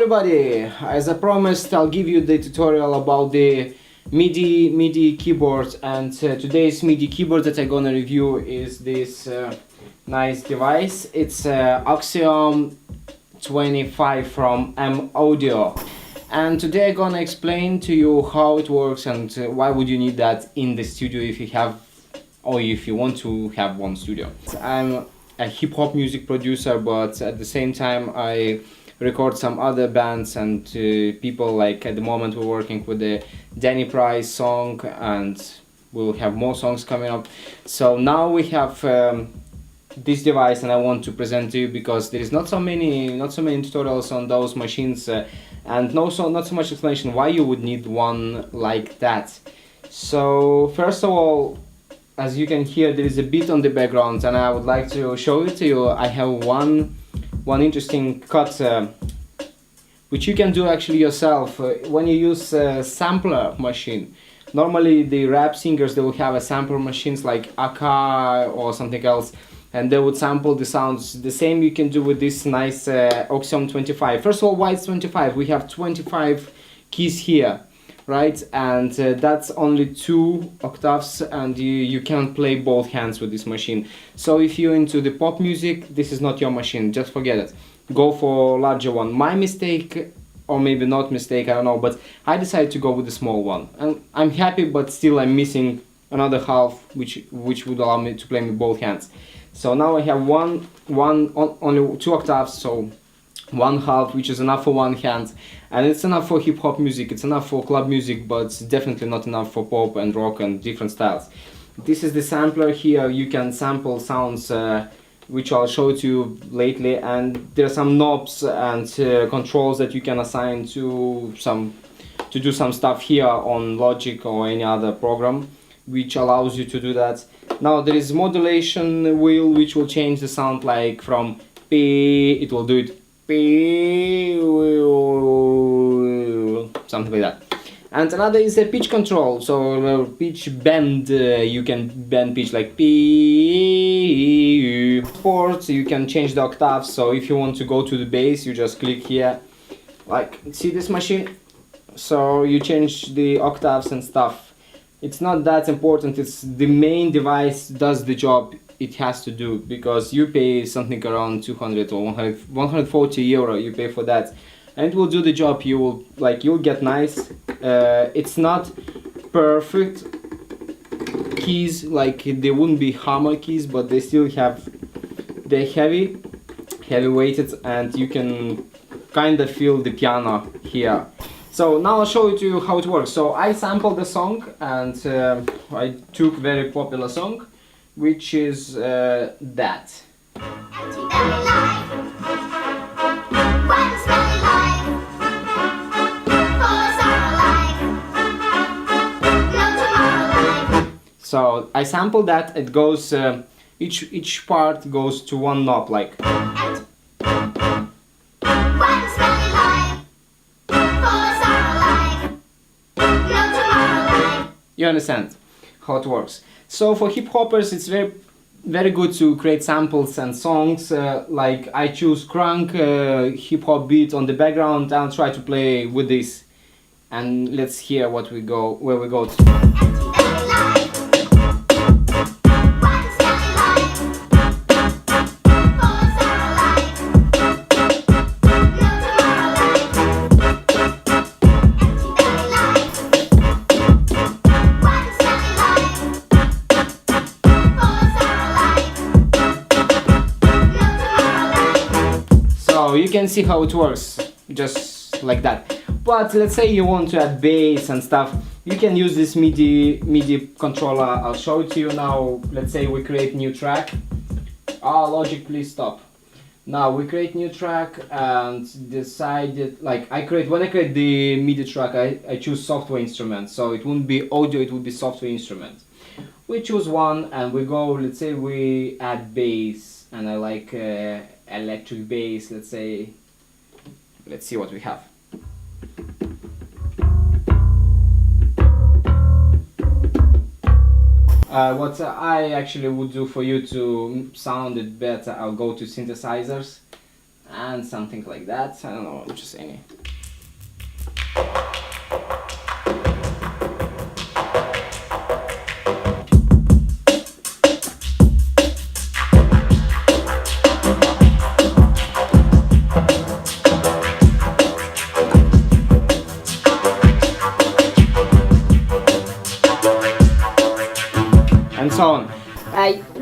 everybody! As I promised, I'll give you the tutorial about the Midi keyboard, and today's Midi keyboard that I'm gonna review is this nice device. It's Axiom 25 from M-Audio, and today I'm gonna explain to you how it works and why would you need that in the studio if you have, or if you want to have one studio. I'm a hip-hop music producer, but at the same time I record some other bands and people. Like at the moment we're working with the Danny Price song, and we'll have more songs coming up. So now we have this device, and I want to present to you because there is not so many tutorials on those machines, and not so much explanation why you would need one like that. So first of all, as you can hear, there is a beat on the background, and I would like to show it to you. I have one interesting cut which you can do actually yourself when you use a sampler machine. Normally the rap singers, they will have a sampler machines like AK or something else, and they would sample the sounds. The same you can do with this nice Axiom 25. First of all, why it's 25? We have 25 keys here, right? And that's only 2 octaves, and you can't play both hands with this machine. So if you're into the pop music, this is not your machine, just forget it. Go for a larger one. My mistake, or maybe not mistake, I don't know, but I decided to go with the small one, and I'm happy, but still I'm missing another half which would allow me to play with both hands. So now I have only 2 octaves, so 1/2, which is enough for one hand, and it's enough for hip-hop music, it's enough for club music, but it's definitely not enough for pop and rock and different styles. This is the sampler. Here you can sample sounds which I'll show to you lately, and there are some knobs and controls that you can assign to do some stuff here on Logic or any other program, which allows you to do that. Now there is Modulation Wheel, which will change the sound, like from P, it will do it P, something like that. And another is a pitch control, so pitch bend, you can bend pitch like P. Sports, you can change the octaves, so if you want to go to the bass, you just click here, like, see this machine? So you change the octaves and stuff. It's not that important, it's the main device does the job it has to do, because you pay something around 200 or 140 euro, you pay for that, and it will do the job. You'll get nice. It's not perfect keys, like they wouldn't be hammer keys, but they still have, they're heavy weighted, and you can kind of feel the piano here. So now I'll show you how it works. So I sampled the song, and I took very popular song, which is that. So I sampled that. It goes each part goes to one knob, like. You understand how it works. So for hip hoppers, it's very good to create samples and songs. Like I choose crunk hip hop beat on the background. I'll try to play with this, and let's hear where we go to. You can see how it works, just like that. But let's say you want to add bass and stuff, you can use this MIDI controller. I'll show it to you now. Let's say we create new track. Logic, please stop. Now we create new track and decided, like when I create the MIDI track, I choose software instrument, so it wouldn't be audio, it would be software instrument. We choose one and we go, let's say we add bass, and I like electric bass, let's say. Let's see what we have. What I actually would do for you to sound it better, I'll go to synthesizers and something like that. I don't know, just any. so on.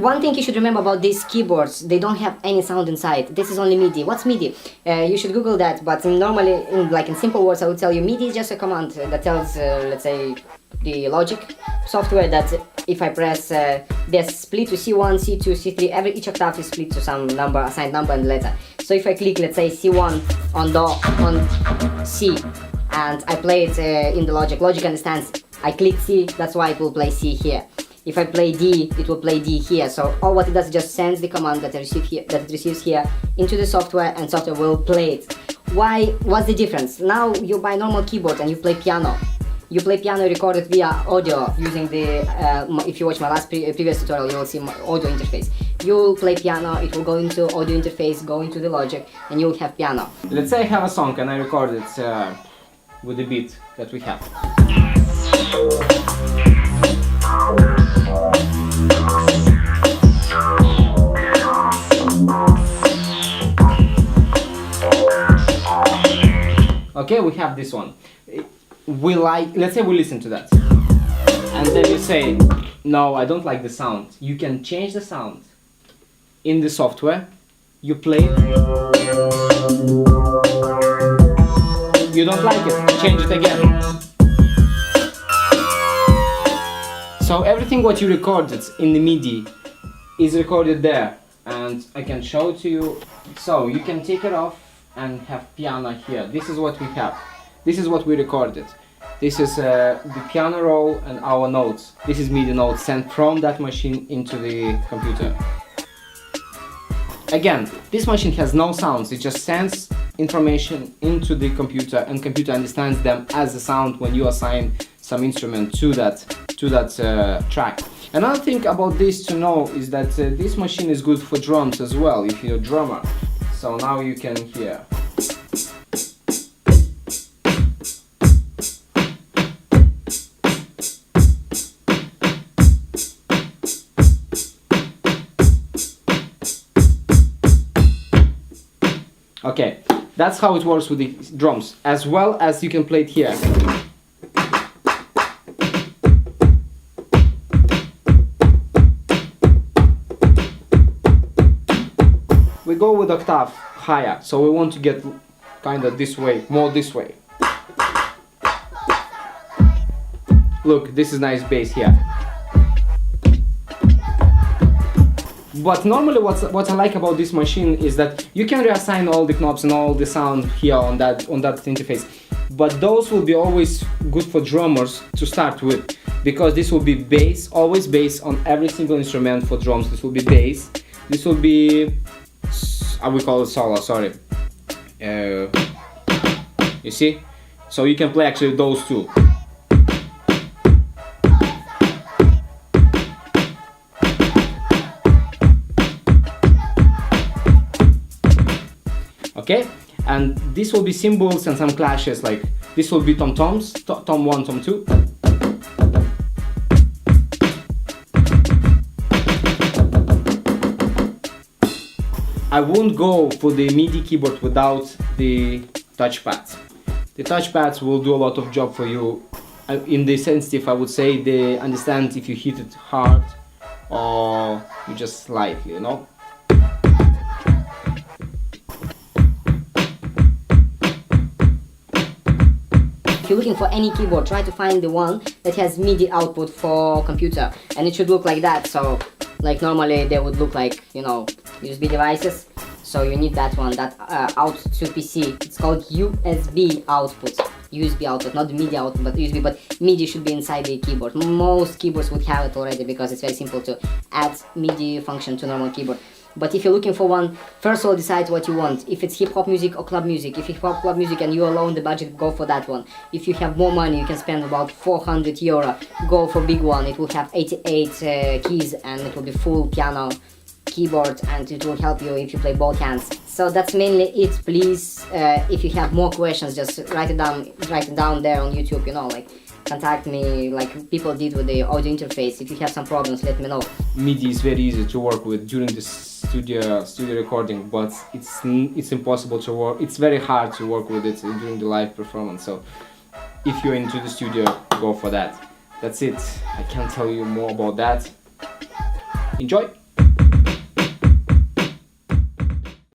One thing you should remember about these keyboards, they don't have any sound inside. This is only MIDI. What's MIDI? You should Google that, but normally, in simple words, I would tell you MIDI is just a command that tells, let's say, the logic software that if I press this split to C1, C2, C3, each octave is split to some number, assigned number and letter. So if I click, let's say, C1 on C, and I play it in the logic understands I click C, that's why it will play C here. If I play D, it will play D here. So all what it does is just sends the command that it receives here into the software, and software will play it. Why? What's the difference? Now you buy normal keyboard and you play piano. You play piano recorded via audio using the, if you watch my last previous tutorial, you will see my audio interface. You'll play piano, it will go into audio interface, go into the logic, and you'll have piano. Let's say I have a song and I record it with the beat that we have. Okay, we have this one. Let's say we listen to that. And then you say, no, I don't like the sound. You can change the sound in the software. You play it. You don't like it, change it again. So everything what you recorded in the MIDI is recorded there, and I can show it to you. So you can take it off and have piano here. This is what we have. This is what we recorded. This is the piano roll and our notes. This is MIDI notes sent from that machine into the computer. Again, this machine has no sounds. It just sends information into the computer, and computer understands them as a sound when you assign some instrument to that track. Another thing about this to know is that this machine is good for drums as well, if you're a drummer. So now you can hear. Okay, that's how it works with the drums, as well as you can play it here. We go with octave higher, so we want to get kind of this way, more this way. Look, this is nice bass here. But normally what I like about this machine is that you can reassign all the knobs and all the sound here on that interface. But those will be always good for drummers to start with, because this will be bass, always bass on every single instrument for drums. This will be bass. This will be, I will call it solo, sorry. You see? So you can play actually those two. Okay, and this will be cymbals and some clashes, like this will be tom-toms, tom 1, tom 2. I won't go for the MIDI keyboard without the touchpads. The touchpads will do a lot of job for you. In the sensitive, I would say they understand if you hit it hard or you just slightly, you know. If you're looking for any keyboard, try to find the one that has MIDI output for computer, and it should look like that. So like normally they would look like, you know, USB devices. So you need that one, that out to PC. It's called USB output. USB output, not MIDI output, but USB, but MIDI should be inside the keyboard. Most keyboards would have it already because it's very simple to add MIDI function to normal keyboard. But if you're looking for one, first of all decide what you want. If it's hip-hop music or club music. If hip-hop club music and you alone the budget, go for that one. If you have more money, you can spend about 400 euro, go for big one. It will have 88 keys and it will be full piano keyboard, and it will help you if you play both hands. So that's mainly it. Please, if you have more questions, just write it down there on YouTube, you know, like contact me like people did with the audio interface. If you have some problems, let me know. MIDI is very easy to work with during the studio recording, but it's impossible to work. It's very hard to work with it during the live performance. So if you're into the studio, go for that. That's it. I can't tell you more about that. Enjoy!